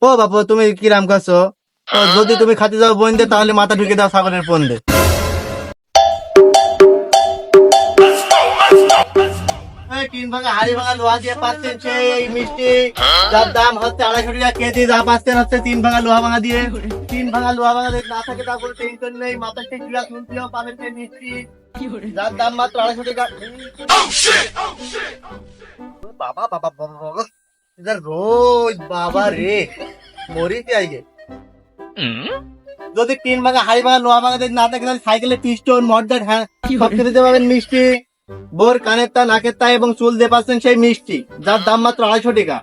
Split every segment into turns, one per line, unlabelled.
ও বাপু তুমি কিরাম করছো? যদি তুমি খাতে যাও বোন দে, তাহলে মাথা ঢুকে দাও ছাগলের ফোন দে। এই 3 ভাঙা হাড়ি ভাঙা লোহা দিয়ে পাচ্ছেন সেই মিষ্টি, যার দাম হচ্ছে 250 টাকা কেজি, যা পাচ্ছেন হচ্ছে 3 ভাঙা লোহা ভাঙা দিয়ে। 3 ভাঙা লোহা ভাঙা যদি না থাকে তারপরে টেনশন নেই, মাথা ঠিক ক্লিয়ার শুনতেও পাবেন সেই মিষ্টি, যার দাম মাত্র 250 টাকা। বাবা বাবা বাবা বাবা, এটা রোজ বাবা রে মরিতে আইগে। যদি 3 ভাঙা হাড়ি ভাঙা লোহা ভাঙা যদি না থাকে তাহলে সাইকেলে পিস্টন মডগার্ড হ্যাঁ সব কিছু দিতে পাবেন মিষ্টি। বোর কানের তা নাকের তা এবং চুল দিয়ে পাচ্ছেন সেই মিষ্টি, যার দাম মাত্র 250 টাকা।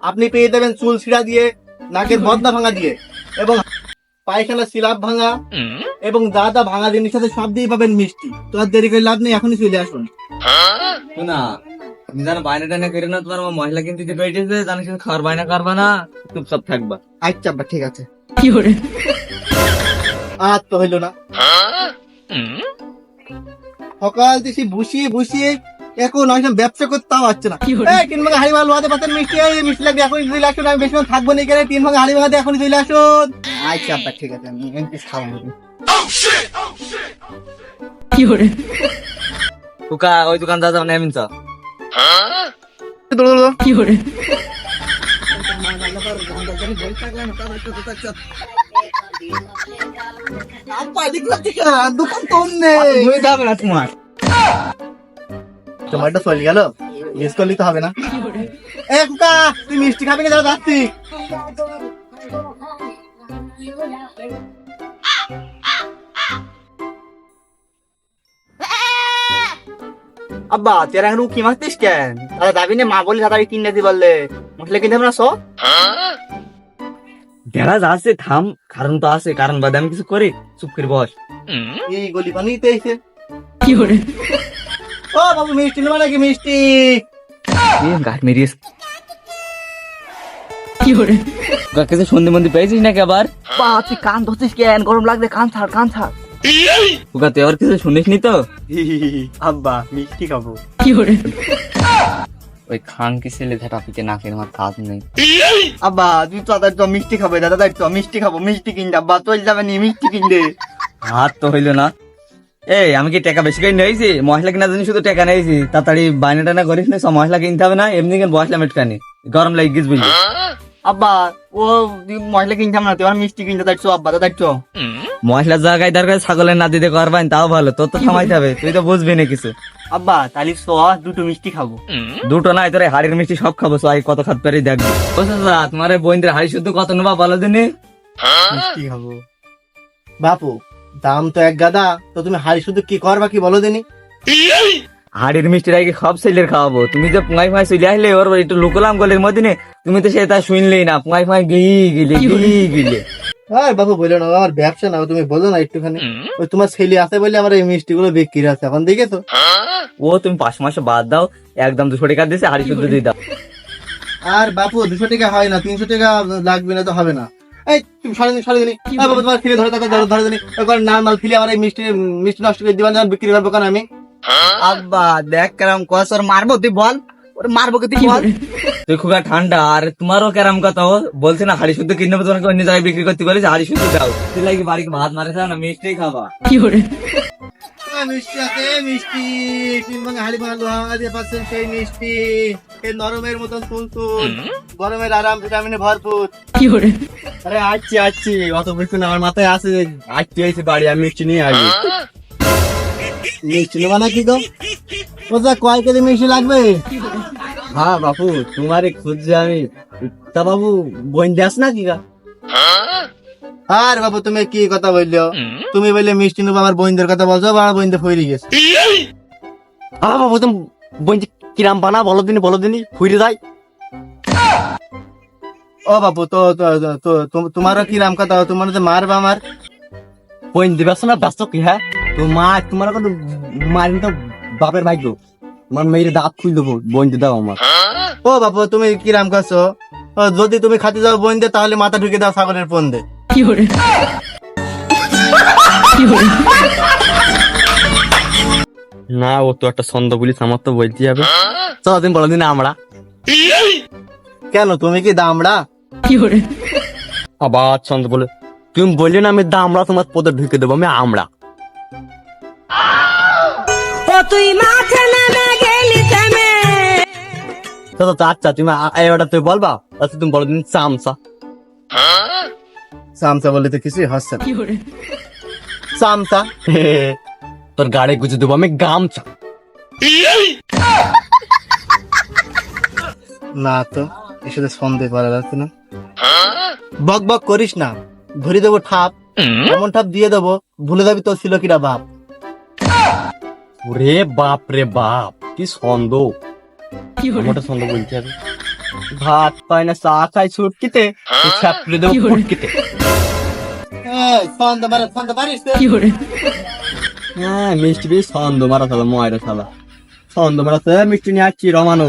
আপনি পেয়ে যাবেন চুল ছিঁড়া দিয়ে, নাকের বদনা ভাঙা দিয়ে, এবং পায়খানা সিলাপ ভাঙা, এবং দাদা ভাঙা জিনিস সাথে সব দিয়ে পাবেন মিষ্টি। তো আর দেরি করে লাভ নেই, এখনই চলে আসুন।
না তুমি জানো বায়না টায়না করে না, তোমার মহিলা কিন্তু দিতে পেরেছে, জানিস খাওয়ার বায়না করবা না, চুপচাপ থাকবা।
আচ্ছা আব্বা ঠিক আছে। আর তো হইলো না, সকাল দিছি বসিয়ে বসিয়ে এখন একদম ব্যবসা করতে তাও হচ্ছে না। এই 3 ভাঙা হাড়ি ভাঙা লোহাতে পাচ্ছেন মিষ্টি, এই মিষ্টি লাগবে এখনই চলে আসুন। আমি বেশি থাকবো না এখানে, 3 ভাঙা হাড়ি ভাঙা দিয়ে এখনই চলে আসুন। আচ্ছা আব্বা ঠিক আছে, আমি এমনি খাবো।
কুকা ওই দোকান যা যাও নেমিন চা।
দোকান তো নেই,
যাবে না তোমার।
তোমারটা চলে গেল, মিস করলে তো হবে না। এ কুকা তুই মিষ্টি খাবি না, যারা যাচ্ছি।
আব্বা তেরা এখন কি মারতিস কেন? তাহলে যাবি না, মা বলি তাড়াতাড়ি কিনে দিতে বললে মশলা কিনতে হবে না সব। দেখা যাচ্ছে থাম, কারণ তো আছে, কারণ বাদে আমি কিছু করি, চুপ করে বস।
এই গলি পানিতে এসে ও বাবু মিষ্টি নেবা নাকি মিষ্টি?
গাছ মেরিস কিছু সন্ধে মন্দির পেয়েছিস নাকি আবার? বা তুই কান ধরছিস কেন? গরম লাগছে, কান ছাড় কান ছাড়। ওকা তুই আবার কিছু শুনিস নি তো?
আব্বা মিষ্টি খাবো।
ওই খান কি ছেলে ঝাঁটা পিকে নাকের আমার কাজ নেই।
আব্বা তুই তো দাদা মিষ্টি খাবে, দাদা তো মিষ্টি খাবো, মিষ্টি কিনতে আব্বা তুই যাবে নি মিষ্টি কিনতে।
হাত তো হইলো না। এই আমি কি টাকা বেশি করে নিয়েছি? মশলা কিনা জানি শুধু টাকা নিয়েছি, তাড়াতাড়ি বায়না টানা করিস না, সব মশলা কিনতে হবে না, এমনি কেন বসলাম একটুখানি, গরম লাগে গিস বুঝলি।
আব্বা ও মশলা কিনতাম না, তুই আর মিষ্টি কিনতে দাঁড়ছো আব্বা, দাঁড়ছো।
মশলার জায়গায় দরকার ছাগলের না দিতে করবেন তাও ভালো, তোর তো থামাইতে হবে, তুই তো বুঝবি না কিছু।
আব্বা তাহলে দুটো মিষ্টি খাবো।
দুটো নাই তোর হাড়ির মিষ্টি সব খাবো, সবাই কত খাত পারি দেখবি। তোমার বোনদের হাড়ি শুদ্ধ কত নেবা বলো দিনে?
মিষ্টি খাবো। বাপু দাম তো এক গাদা, তো তুমি হাড়ি শুধু কি করবা কি বলো দিনি?
হাড়ির মিষ্টি রাখি সব ছেলের খাওয়াবো। তুমি যে পুঙাই ফাঁই চলে আসলে ওর একটু লুকলাম গলের মধ্যে, তুমি তো সেটা শুনলেই না, পুঙাই ফাঁই গিলে।
আর বাবু বললো না, আমার ব্যবসা না, তুমি বলো না একটুখানি। ওই তোমার ছেলে আছে বলে আমার এই মিষ্টি গুলো বিক্রি আছে, এখন দেখেছো?
ও তুমি 5 মাসে বাদ দাও, একদম 200 টাকা দিয়েছে হাড়ি শুদ্ধ দিয়ে দাও।
আর বাপু 200 টাকা হয় না, 300 টাকা লাগবে না তো হবে না। এই তুমি সরে দিনি বাবু, তোমার ফিরে ধরে থাকো, ধরে দিনি নর্মাল ফিলে আমার এই মিষ্টি মিষ্টি নষ্ট করে দিবেন, বিক্রি করবো কেন আমি?
আব্বা দেখ কেরাম কস, ওর মারবো তুই বল, ওর মারবো কি তুই বল? তুই খুব ঠান্ডা, আর তোমারও কেরাম কথা বলছে না, হাড়ি শুদ্ধ কিনে তোমাকে অন্য জায়গায় বিক্রি করতে বলেছে, হাড়ি শুদ্ধ দাও। তুই লাগি বাড়ি ভাত মারে না, মিষ্টি খাবা।
মিষ্টি আছে মিষ্টি, 3 ভাঙা হাড়ি ভাঙা লোহা ভাঙা দিয়ে পাচ্ছেন সেই মিষ্টি, এই নরমের মতন তুলতুল, গরমের আরাম, ভিটামিনে ভরপুর। আরে আসছি অত বেশি না, আমার মাথায় আছে, আসছি হয়েছে বাড়ি, আমি মিষ্টি নিয়ে আসবি। মিষ্টি নেবা নাকি গো? কোথা কয় কেজি মিষ্টি লাগবে? হ্যাঁ বাপু তোমারে খুঁজছি আমি। তা বাবু বোন দেস নাকি গা? আর বাবু তুমি কি কথা বললো? তুমি বললে মিষ্টি নেবো, আমার বোনদের কথা বলছো, আমার বোনদের ফইরে গেছে। বাবু তুমি বোন কিরাম বানা বলো দিনি ফুইরে যাই। ও বাবু তো তোমারও কিরাম কথা, তোমার যে মারবা আমার বোন দিবে না, ব্যস্ত কি? হ্যাঁ তোমার কত মারিন তো বাপের ভাগ্য, তোমার মেয়ের দাঁত খুল দেবো, বোন দাও আমার। ও বাবু তুমি কিরাম করছো? যদি তুমি খাতে যাও বোন দে, তাহলে মাথা ঢুকে দাও ছাগলের ফোন দে।
না ও তো একটা ছন্দ বলিস, আমার তো বলতে যাবে।
চল তুমি বলো দিন আমরা। কেন তুমি কি দামড়া?
আবার ছন্দ বলে, তুমি বললে না আমি দামড়া তোমার পদে ঢুকে দেবো, আমি আমরা। আচ্ছা তুমি এবারটা তুই বলবা, আচ্ছা তুমি বলো দিন চামচা।
চামচা বললে তো কিছুই হচ্ছে না। চামচা।
তোর গাড়ি গুজে দেবো আমি গামছা।
না তো, এর সাথে সন্দেহ করা যাচ্ছে না। বক বক করিস না, ধরে দেবো ঠাপ, এমন ঠাপ দিয়ে দেবো ভুলে যাবি তোর ছিল কিরা বাপ।
রে বাপ রে বাপ, কি ছন্দ, আমারটা ছন্দ বলতে হবে। ভাত পায় না চা খাই ছুটকিতে, ছাপড়ে দেবো ফুটকিতে।
ছন্দ মারা, ছন্দ পারিস তো?
হ্যাঁ মিষ্টি বেশ ছন্দ মারা শালা, ময়রা শালা ছন্দ মারা, মিষ্টি নিয়ে আসছি রমানো।